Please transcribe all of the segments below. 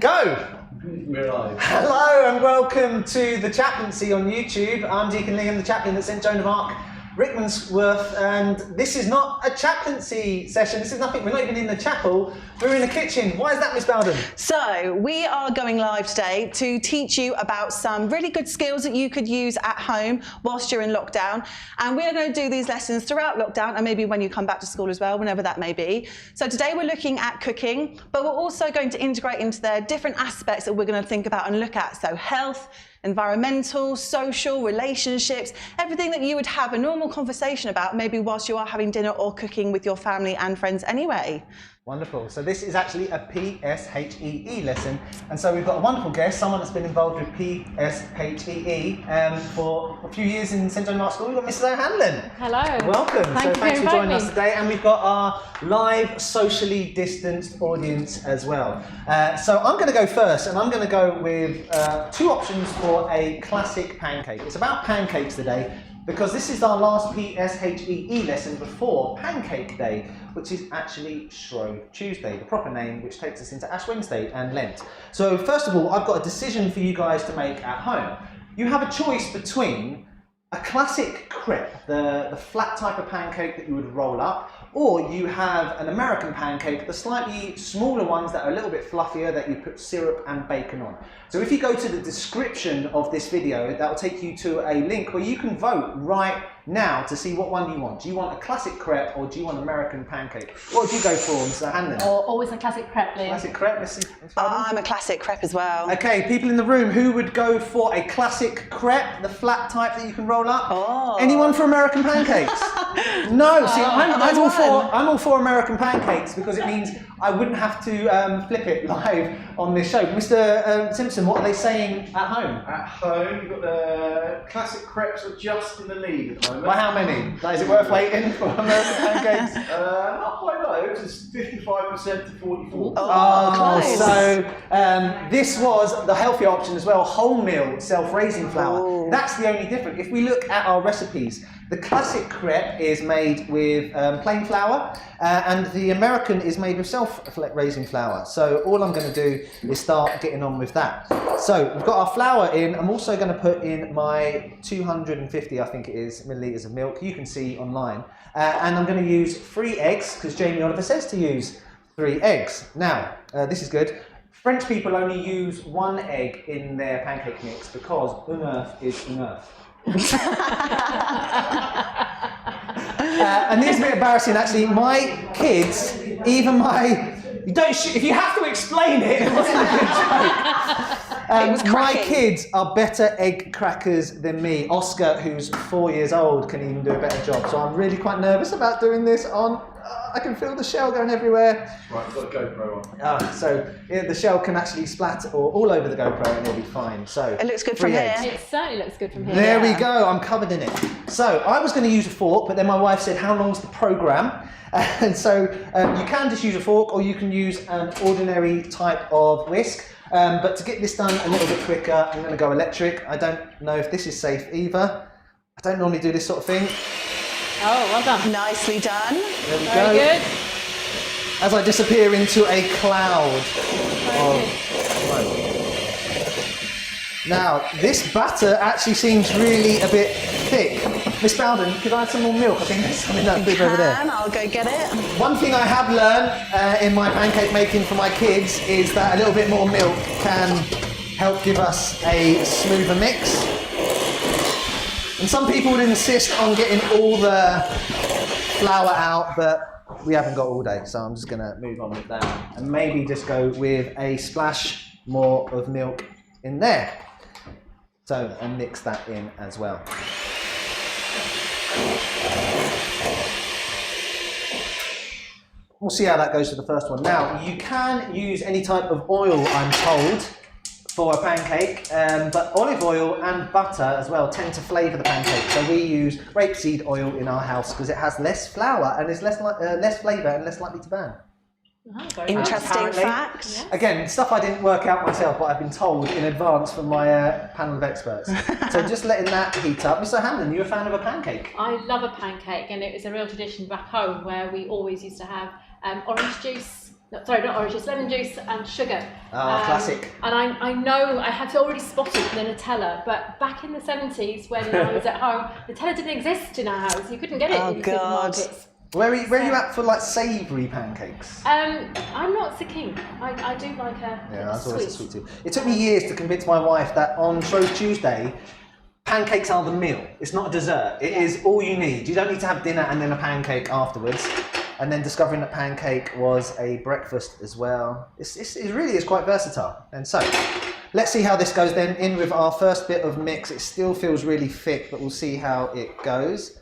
Go! We're live. Hello and welcome to the chaplaincy on YouTube. I'm Dcn Liam, the chaplain at St. Joan of Arc, Rickmansworth, and this is not a chaplaincy session. This is nothing. We're not even in the chapel. We're in the kitchen. Why is that, Miss Bowden? So we are going live today to teach you about some really good skills that you could use at home whilst you're in lockdown. And we are going to do these lessons throughout lockdown and maybe when you come back to school as well, whenever that may be. So today we're looking at cooking, but we're also going to integrate into there different aspects that we're going to think about and look at. So health, environmental, social, relationships, everything that you would have a normal conversation about maybe whilst you are having dinner or cooking with your family and friends anyway. Wonderful. So this is actually a PSHEE lesson, and so we've got a wonderful guest, someone that's been involved with PSHEE for a few years in St. Joan of Arc School. We've got Mrs. O'Hanlon. Hello. Welcome. Thanks for joining us me. today, and we've got our live socially distanced audience as well. So I'm going to go first, and I'm going to go with two options for a classic pancake. It's about pancakes today, because this is our last PSHEE lesson before Pancake Day, which is actually Shrove Tuesday, the proper name, which takes us into Ash Wednesday and Lent. So first of all, I've got a decision for you guys to make at home. You have a choice between a classic crepe, the flat type of pancake that you would roll up, or you have an American pancake, the slightly smaller ones that are a little bit fluffier that you put syrup and bacon on. So if you go to the description of this video, that will take you to a link where you can vote right now to see what one you want. Do you want a classic crepe or do you want American pancake? What would you go for, Mr. Hanlon? Or always a classic crepe, Liam. Classic crepe, Miss I'm a classic crepe as well. Okay, people in the room, who would go for a classic crepe, the flat type that you can roll up? Oh. Anyone for American pancakes? No, see, I'm all for American pancakes because it means I wouldn't have to flip it live on this show. Mr. Simpson, what are they saying at home? At home, you've got the classic crepes are just in the lead at the moment. By how many? Is it worth waiting for American pancakes? Not quite low, it's 55% to 44%. Oh, close. So this was the healthier option as well, wholemeal self-raising flour. Ooh. That's the only difference. If we look at our recipes, the classic crepe is made with plain flour, and the American is made with self-raising flour. So all I'm going to do is start getting on with that. So we've got our flour in. I'm also going to put in my 250, I think it is, millilitres of milk. You can see online. And I'm going to use 3 eggs, because Jamie Oliver says to use 3 eggs. Now, this is good. French people only use 1 egg in their pancake mix because enough is enough. And it's a bit embarrassing actually. My kids, even my, if you have to explain it, it wasn't a good joke. My kids are better egg crackers than me. Oscar, who's 4 years old, can even do a better job. So I'm really quite nervous about doing this on. I can feel the shell going everywhere. Right, I've got a GoPro on. So the shell can actually splatter all over the GoPro and it'll be fine. So It looks good 3 from eggs. here. It certainly looks good from here. There we go, I'm covered in it. So I was going to use a fork, but then my wife said, how long's the programme? And so you can just use a fork or you can use an ordinary type of whisk. But to get this done a little bit quicker, I'm going to go electric. I don't know if this is safe either. I don't normally do this sort of thing. Oh, well done. Nicely done. There we go. Very good. As I disappear into a cloud of smoke. Now, this batter actually seems really a bit thick. Miss Bowden, could I have some more milk? I think there's something that big over there. I'll go get it. One thing I have learned in my pancake making for my kids is that a little bit more milk can help give us a smoother mix. And some people would insist on getting all the flour out, but we haven't got all day, so I'm just going to move on with that. And maybe just go with a splash more of milk in there. So, and mix that in as well. We'll see how that goes for the first one. Now, you can use any type of oil, I'm told, for a pancake, but olive oil and butter as well tend to flavour the pancake. So we use rapeseed oil in our house because it has less flour and is less flavour and less likely to burn. Interesting fact. Yes. Again, stuff I didn't work out myself, but I've been told in advance from my panel of experts. So just letting that heat up. Mr. Hanlon, you a fan of a pancake? I love a pancake, and it was a real tradition back home where we always used to have orange juice No, sorry, not oranges, lemon juice and sugar. Ah, classic. And I know I had already spotted the Nutella, but back in the 70s when I was at home, Nutella didn't exist in our house. You couldn't get it in supermarkets. Where are you at for like savoury pancakes? I'm not the king. I do like a That's sweet. always a sweet too. It took me years to convince my wife that on Shrove Tuesday, pancakes are the meal. It's not a dessert. It is all you need. You don't need to have dinner and then a pancake afterwards. And then discovering that pancake was a breakfast as well. It really is quite versatile. And so, let's see how this goes then. In with our first bit of mix. It still feels really thick, but we'll see how it goes.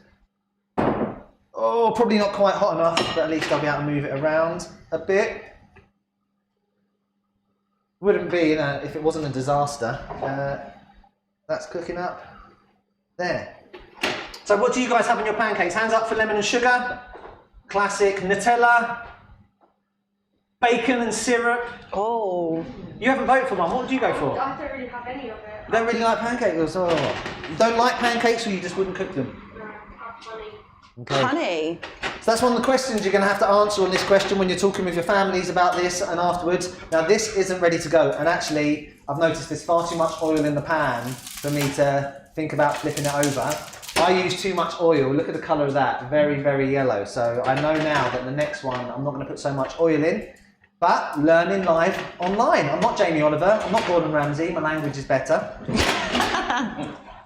Oh, probably not quite hot enough, but at least I'll be able to move it around a bit. Wouldn't be, if it wasn't a disaster. That's cooking up. There. So what do you guys have in your pancakes? Hands up for lemon and sugar. Classic. Nutella. Bacon and syrup. Oh. You haven't voted for one. What would you go for? I don't really have any of it. You don't really like pancakes? Oh. You don't like pancakes or you just wouldn't cook them? No, I have honey. Okay. Honey. So that's one of the questions you're going to have to answer on this question when you're talking with your families about this and afterwards. Now this isn't ready to go, and actually I've noticed there's far too much oil in the pan for me to think about flipping it over. I use too much oil. Look at the colour of that, very, very yellow. So I know now that the next one I'm not going to put so much oil in, but learning live online. I'm not Jamie Oliver, I'm not Gordon Ramsay, my language is better.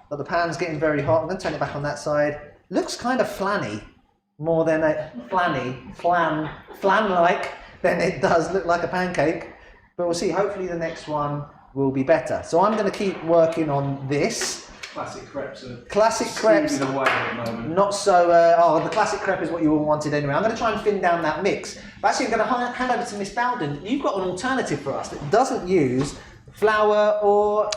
But the pan's getting very hot. I'm going to turn it back on that side. Looks kind of flanny, more than a flan-like than it does look like a pancake. But we'll see, hopefully the next one will be better. So I'm going to keep working on this. Classic crepes are Classic crepes, steaming away at the moment. not so, the classic crepe is what you all wanted anyway. I'm going to try and thin down that mix. But actually I'm going to hand over to Miss Bowden. You've got an alternative for us that doesn't use flour or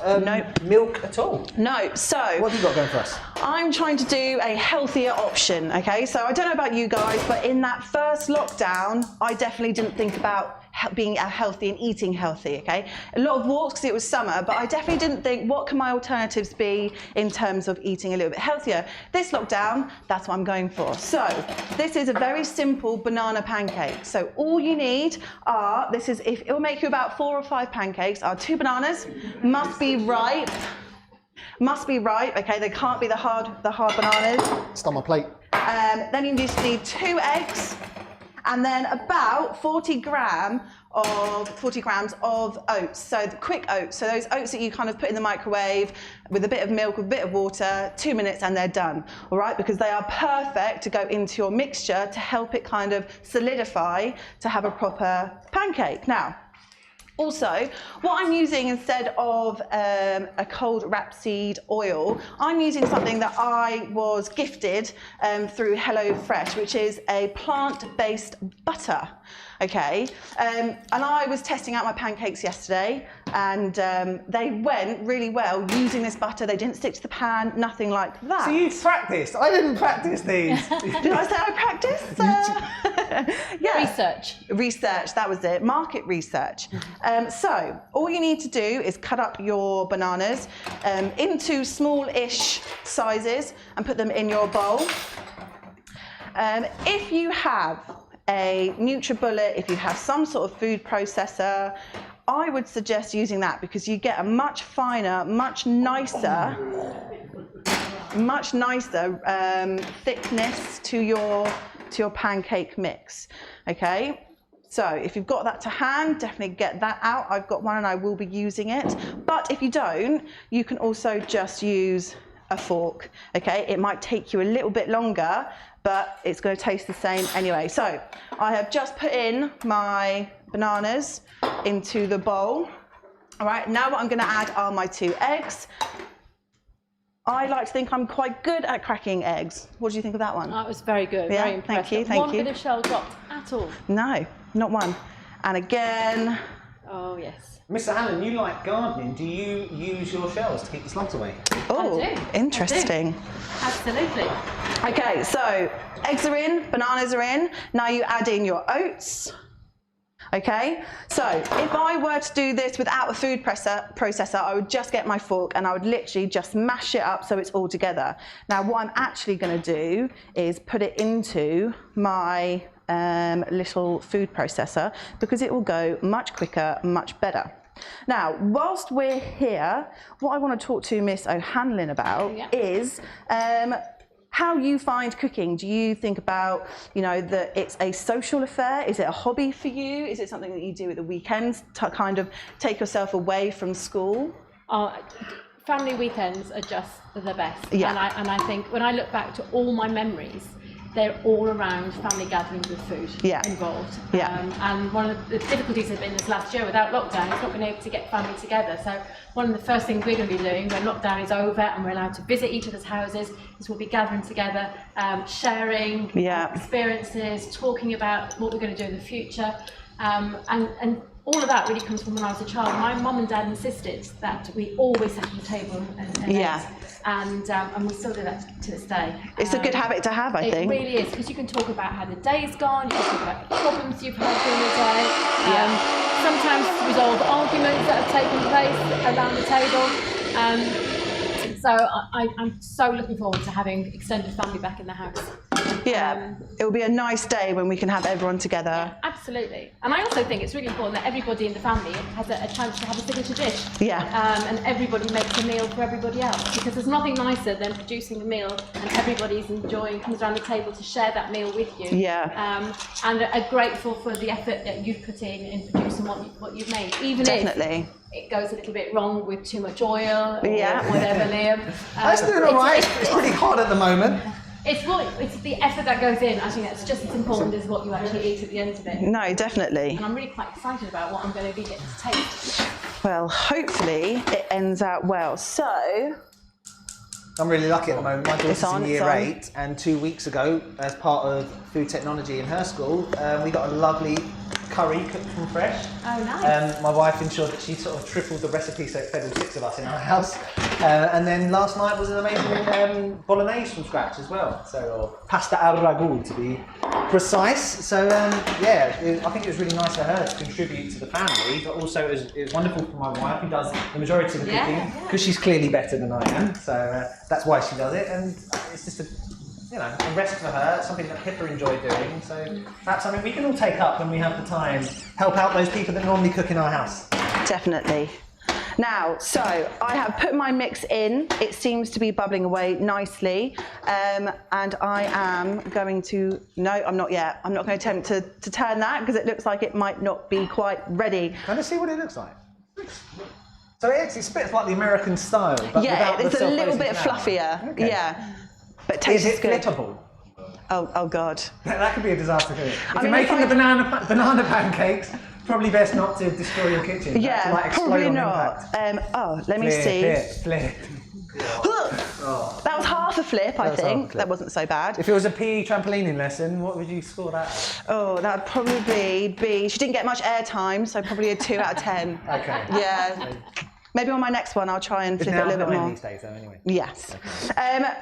milk at all. No, so What have you got going for us? I'm trying to do a healthier option, okay? So I don't know about you guys, but in that first lockdown, I definitely didn't think about being healthy and eating healthy, okay? A lot of walks because it was summer, but I definitely didn't think, what can my alternatives be in terms of eating a little bit healthier? This lockdown, that's what I'm going for. So this is a very simple banana pancake. So all you need are, it will make you about 4 or 5 pancakes, are 2 bananas, must be ripe, okay? They can't be the hard bananas. It's on my plate. Then you just need 2 eggs, and then about 40 grams of oats, so the quick oats, so those oats that you kind of put in the microwave with a bit of milk, with a bit of water, 2 minutes and they're done, all right, because they are perfect to go into your mixture to help it kind of solidify to have a proper pancake. Now, also, what I'm using instead of a cold rapeseed oil, I'm using something that I was gifted through HelloFresh, which is a plant-based butter. Okay, and I was testing out my pancakes yesterday, and they went really well using this butter. They didn't stick to the pan, nothing like that. So you practiced? I didn't practice these. Did I say I practiced? Yeah. Research, that was it. Market research. So all you need to do is cut up your bananas into small-ish sizes and put them in your bowl. If you have a NutriBullet, if you have some sort of food processor, I would suggest using that because you get a much finer, much nicer thickness to your pancake mix. Okay, so if you've got that to hand, definitely get that out. I've got one and I will be using it. But if you don't, you can also just use a fork. Okay, it might take you a little bit longer, but it's going to taste the same anyway. So I have just put in my bananas into the bowl. All right, now what I'm going to add are my 2 eggs. I like to think I'm quite good at cracking eggs. What do you think of that one? That was very good, Yeah, very impressive. thank you. One bit of shell dropped at all. No, not one. And again. Oh, yes. Mr. Allen, you like gardening. Do you use your shells to keep the slugs away? Oh, I do. interesting. Absolutely. Okay, so eggs are in, bananas are in. Now you add in your oats. Okay, so if I were to do this without a food processor, I would just get my fork and I would literally just mash it up so it's all together. Now what I'm actually going to do is put it into my little food processor because it will go much quicker, much better. Now, whilst we're here, what I want to talk to Miss O'Hanlon about is how you find cooking. Do you think about, that it's a social affair? Is it a hobby for you? Is it something that you do at the weekends to kind of take yourself away from school? Family weekends are just the best. Yeah. And I think when I look back to all my memories, they're all around family gatherings with food involved. Yeah. And one of the difficulties has been this last year without lockdown, it's not been able to get family together. So one of the first things we're going to be doing when lockdown is over and we're allowed to visit each other's houses is we'll be gathering together, sharing experiences, talking about what we're going to do in the future. And all of that really comes from when I was a child. My mum and dad insisted that we always sat at the table and ate. And we still do that to this day. It's a good habit to have, I think. It really is, because you can talk about how the day's gone, you can talk about the problems you've had during the day, sometimes resolve arguments that have taken place around the table. So I'm so looking forward to having extended family back in the house. Yeah, it will be a nice day when we can have everyone together. Yeah, absolutely. And I also think it's really important that everybody in the family has a chance to have a signature dish. Yeah. And everybody makes a meal for everybody else, because there's nothing nicer than producing a meal and everybody's comes around the table to share that meal with you. Yeah. And are grateful for the effort that you've put in producing what you've made, even Definitely. if it goes a little bit wrong with too much oil or whatever, Liam. That's doing all right. It's pretty hot at the moment. It's the effort that goes in. I think that's just as important as what you actually eat at the end of it. No, definitely. And I'm really quite excited about what I'm going to be getting to taste. Well, hopefully it ends out well. So, I'm really lucky at the moment. My daughter's in year on. 8, and 2 weeks ago, as part of food technology in her school, we got a lovely curry cooked from fresh. Oh, nice. My wife ensured that she sort of tripled the recipe so it fed all 6 of us in our house. And then last night was an amazing bolognese from scratch as well. Or pasta al ragu to be precise. So I think it was really nice for her to contribute to the family, but also it was wonderful for my wife, who does the majority of the cooking, because she's clearly better than I am. So that's why she does it, and it's just a rest for her, something that Pippa enjoyed doing. So that's something we can all take up when we have the time, help out those people that normally cook in our house. Definitely. Now, so I have put my mix in. It seems to be bubbling away nicely. And I am going to, no, I'm not yet. I'm not going to attempt to turn that because it looks like it might not be quite ready. Can I see what it looks like? So it spits like the American style, but without the it's a little self-raising bit flour. fluffier. Okay. Yeah. But it tastes Is it good. flippable? Oh God. That could be a disaster. If I you're mean, making if the banana pancakes, probably best not to destroy your kitchen. Yeah, like explode probably on not. impact. Let me see. Flip. That was half a flip, I was half a think. flip. That wasn't so bad. If it was a PE trampolining lesson, what would you score that at? Oh, that would probably be. She didn't get much airtime, so probably a 2 out of 10. Okay. Yeah. Maybe on my next one, I'll try and flip it a little bit more. These days, though, anyway. Yes.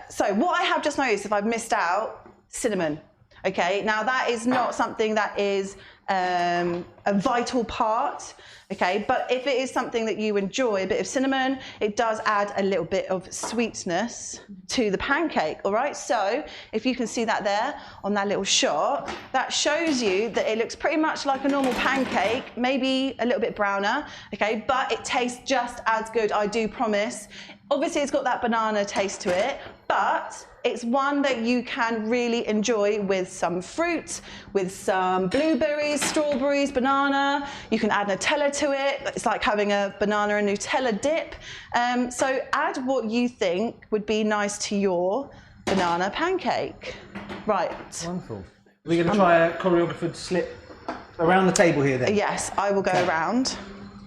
So what I have just noticed, if I've missed out, cinnamon. Okay, now that is not something that is a vital part, okay, but if it is something that you enjoy, a bit of cinnamon, it does add a little bit of sweetness to the pancake, all right? So if you can see that there on that little shot, that shows you that it looks pretty much like a normal pancake, maybe a little bit browner, okay, but it tastes just as good, I do promise. Obviously, it's got that banana taste to it, but it's one that you can really enjoy with some fruit, with some blueberries, strawberries, banana. You can add Nutella to it. It's like having a banana and Nutella dip. So add what you think would be nice to your banana pancake. Right. Wonderful. We're going to try a choreographed slip around the table here then. Yes, I will go around.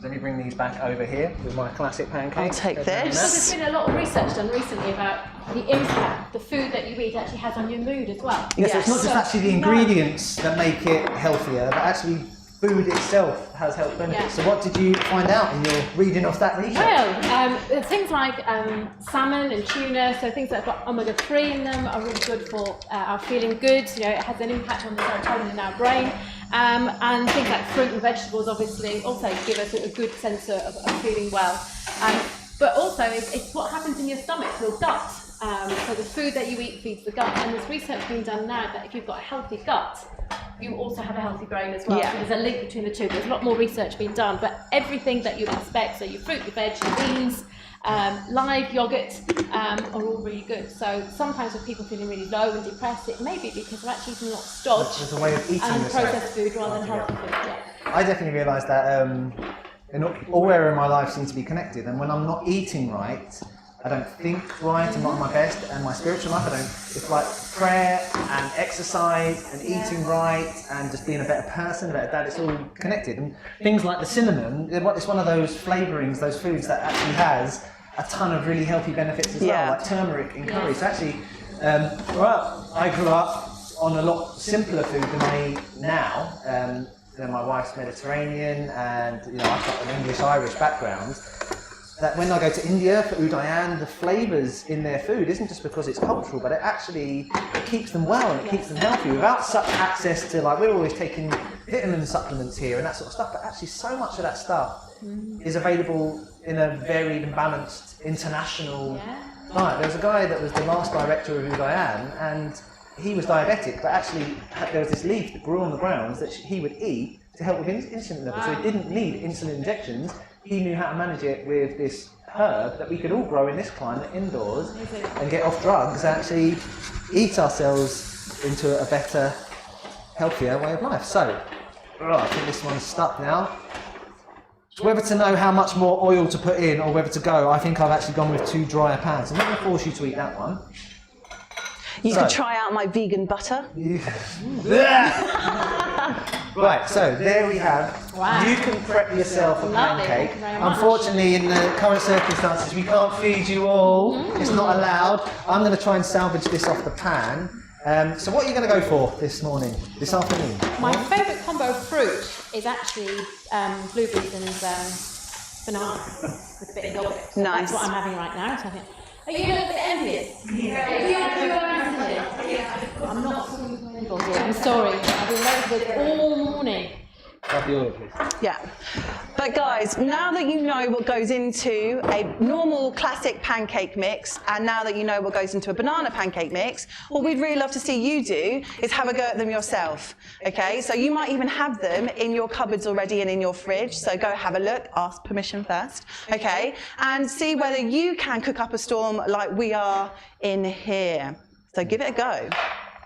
Let me bring these back over here with my classic pancakes. I'll take this. So there's been a lot of research done recently about the impact the food that you eat actually has on your mood as well. Yes, so it's not Yes. just actually the ingredients that make it healthier, but actually food itself has health benefits. Yeah. So what did you find out in your reading of that research? Well, things like salmon and tuna, so things that have got omega-3 in them are really good for our feeling good. You know, it has an impact on the serotonin in our brain. And things like fruit and vegetables obviously also give us a good sense of feeling well. But also it's what happens in your stomach, your gut. So the food that you eat feeds the gut, and there's research being done now that if you've got a healthy gut, you also have a healthy brain as well. Yeah. So there's a link between the two. There's a lot more research being done, but everything that you'd expect, so your fruit, your veg, your beans, live yogurt, are all really good. So sometimes with people feeling really low and depressed, it may be because they're actually eating a lot of starch There's a way of eating and yourself. processed food rather than healthy food. Yeah. I definitely realised that all area of my life seems to be connected, and when I'm not eating right, I don't think right, I'm not at my best, and my spiritual life, it's like prayer and exercise and eating right and just being a better person, a better dad, it's all connected. And things like the cinnamon, it's one of those flavourings, those foods that actually has a ton of really healthy benefits as well, like turmeric in curry. So actually, I grew up on a lot simpler food than I eat now. My wife's Mediterranean, and I've got an English-Irish background. That when I go to India for Udayan, the flavours in their food isn't just because it's cultural, but it keeps them well and it keeps them healthy without such access to, like, we're always taking vitamin supplements here and that sort of stuff, but actually so much of that stuff is available in a varied and balanced international diet. There was a guy that was the last director of Udayan, and he was diabetic, but actually there was this leaf that grew on the grounds that he would eat to help with insulin levels. So he didn't need insulin injections. He knew how to manage it with this herb that we could all grow in this climate indoors and get off drugs and actually eat ourselves into a better, healthier way of life. So, I think this one's stuck now. Whether to know how much more oil to put in or whether to go, I think I've actually gone with 2 drier pans. I'm not going to force you to eat that one. You could try out my vegan butter. Right, so there we have. Wow. You can prep yourself a Lovely, pancake. thank you very much. Unfortunately, in the current circumstances, we can't feed you all. It's not allowed. I'm going to try and salvage this off the pan. So what are you going to go for this afternoon? My favourite combo of fruit is actually blueberries and banana with a bit of yogurt. Nice. That's what I'm having right now. So I think, are you a little bit envious? I'm not envious. I'm sorry. I've been waiting for this all morning. Have the oil, please. Yeah. But guys, now that you know what goes into a normal classic pancake mix, and now that you know what goes into a banana pancake mix, what we'd really love to see you do is have a go at them yourself. Okay? So you might even have them in your cupboards already and in your fridge. So go have a look, ask permission first. Okay? And see whether you can cook up a storm like we are in here. So give it a go.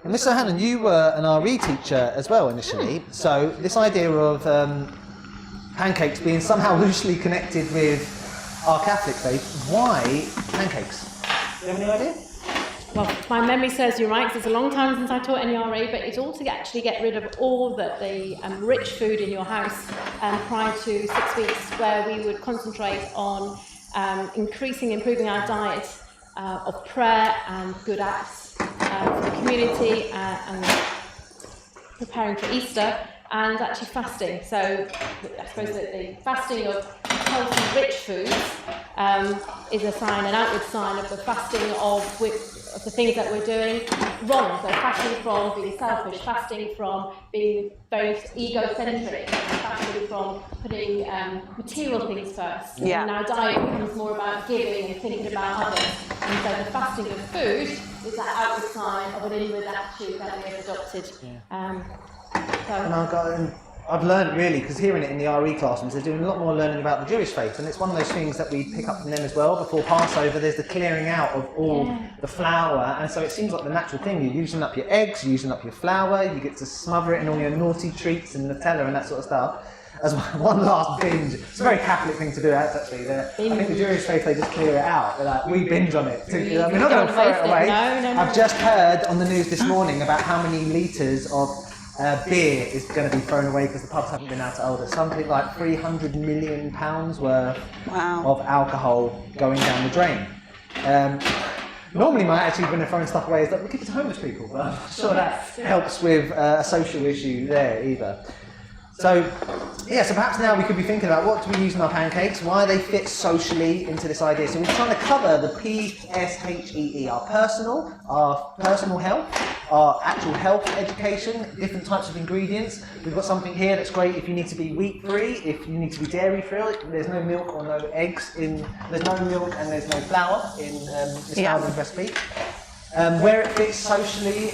And Mr. Hannon, you were an RE teacher as well initially, so this idea of pancakes being somehow loosely connected with our Catholic faith, why pancakes? Do you have any idea? Well, my memory serves you right, 'cause it's a long time since I taught any RE, but it's all to actually get rid of all the rich food in your house prior to 6 weeks, where we would concentrate on improving our diet of prayer and good acts for the community and preparing for Easter, and actually fasting. So I suppose that the fasting of healthy, rich foods is an outward sign of the fasting of the things that we're doing wrong. So fasting from being selfish, fasting from being very egocentric, fasting from putting material things first. Yeah. And our diet becomes more about giving and thinking about others. And so the fasting of food is that outward sign of an inward attitude that we have adopted. And I've learned really, because hearing it in the RE classrooms, they're doing a lot more learning about the Jewish faith, and it's one of those things that we pick up from them as well. Before Passover, there's the clearing out of all the flour, and so it seems like the natural thing. You're using up your eggs, you're using up your flour, you get to smother it in all your naughty treats and Nutella and that sort of stuff. As one last binge. It's a very Catholic thing to do, actually. I think the Jewish faith, they just clear it out. They're like, we binge on it. We're not going to throw it away. No. I've just heard on the news this morning about how many litres of beer is going to be thrown away because the pubs haven't been able to order. Something like £300 million worth of alcohol going down the drain. Normally my attitude when they're throwing stuff away is that we give it to homeless people, but I'm not sure that helps with a social issue there either. So perhaps now we could be thinking about what do we use in our pancakes, why they fit socially into this idea. So we're trying to cover the PSHEE, our personal health, our actual health education, different types of ingredients. We've got something here that's great if you need to be wheat-free, if you need to be dairy-free. There's no milk or no eggs there's no milk and there's no flour in this thousand recipe. Where it fits socially,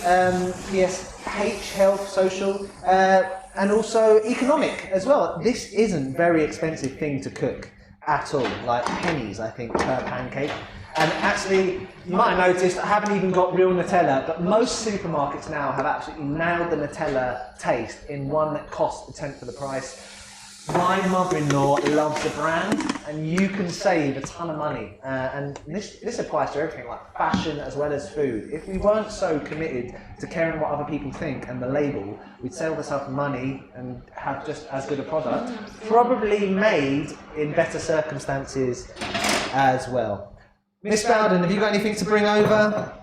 H, health, social, and also economic as well. This isn't a very expensive thing to cook at all, like pennies, I think, per pancake. And actually, you might have noticed, I haven't even got real Nutella, but most supermarkets now have absolutely nailed the Nutella taste in one that costs a tenth of the price. My mother-in-law loves the brand, and you can save a ton of money. And this applies to everything, like fashion as well as food. If we weren't so committed to caring what other people think and the label, we'd save ourselves money and have just as good a product, probably made in better circumstances as well. Miss Bowden, have you got anything to bring over?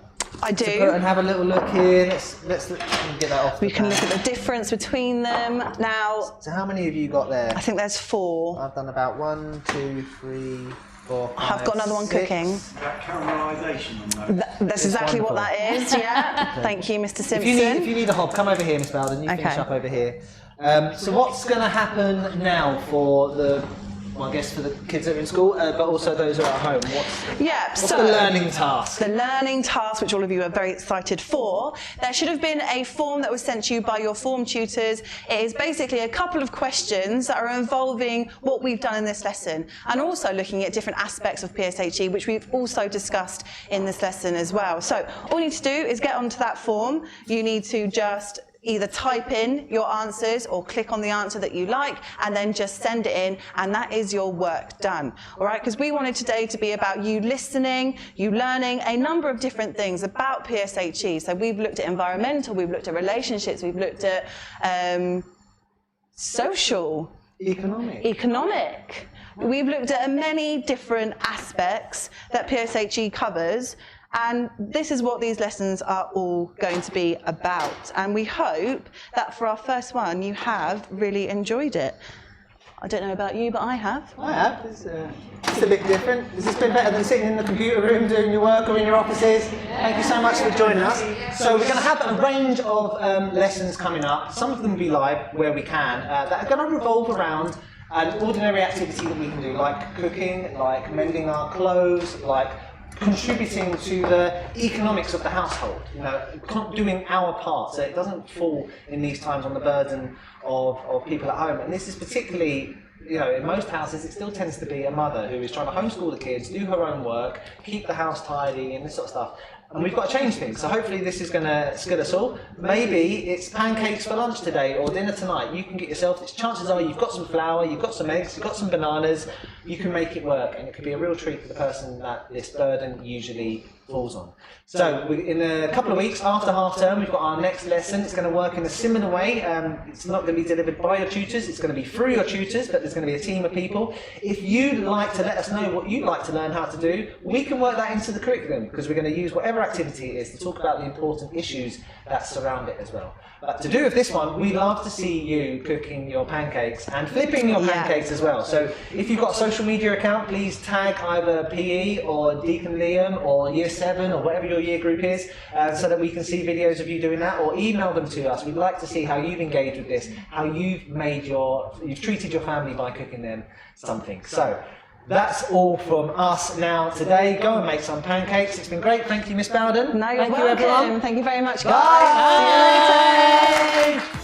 I do. And have a little look here. Let's get that off. We can look at the difference between them now. So how many have you got there? I think there's 4. I've done about 1, 2, 3, 4, 5, I've got another one 6. cooking. That caramelisation on those. That's exactly what that is, yeah. Thank you, Mr. Simpson. If you need a hob, come over here, Miss Bowden. You finish up over here. So what's going to happen now for the... Well, I guess for the kids that are in school, but also those who are at home. What's the learning task? The learning task, which all of you are very excited for, there should have been a form that was sent to you by your form tutors. It is basically a couple of questions that are involving what we've done in this lesson, and also looking at different aspects of PSHE, which we've also discussed in this lesson as well. So all you need to do is get onto that form. You need to just either type in your answers or click on the answer that you like and then just send it in, and that is your work done. All right, because we wanted today to be about you listening, you learning a number of different things about PSHE. So we've looked at environmental, we've looked at relationships, we've looked at social, economic. We've looked at many different aspects that PSHE covers. And this is what these lessons are all going to be about. And we hope that for our first one, you have really enjoyed it. I don't know about you, but I have. I have. It's a bit different. Has this been better than sitting in the computer room doing your work or in your offices? Thank you so much for joining us. So we're going to have a range of lessons coming up. Some of them will be live where we can, that are going to revolve around an ordinary activity that we can do, like cooking, like mending our clothes, like contributing to the economics of the household, doing our part so it doesn't fall in these times on the burden of people at home. And this is particularly, in most houses it still tends to be a mother who is trying to homeschool the kids, do her own work, keep the house tidy and this sort of stuff. And we've got to change things, so hopefully this is going to skid us all. Maybe it's pancakes for lunch today or dinner tonight. You can get yourself, chances are you've got some flour, you've got some eggs, you've got some bananas, you can make it work, and it could be a real treat for the person that this burden usually falls on. So in a couple of weeks after half term, we've got our next lesson. It's going to work in a similar way. It's not going to be delivered by your tutors, it's going to be through your tutors, but there's going to be a team of people. If you'd like to let us know what you'd like to learn how to do, we can work that into the curriculum, because we're going to use whatever activity it is to talk about the important issues that surround it as well. But to do with this one, we'd love to see you cooking your pancakes and flipping your pancakes as well. So if you've got a social media account, please tag either PE or Dcn Liam or Year 7 or whatever your year group is, so that we can see videos of you doing that, or email them to us. We'd like to see how you've engaged with this, how you've treated your family by cooking them something. So that's all from us now today. Go and make some pancakes. It's been great. Thank you, Miss Bowden. No, you're welcome. Thank you, everyone. Thank you very much, guys. Bye. See you later.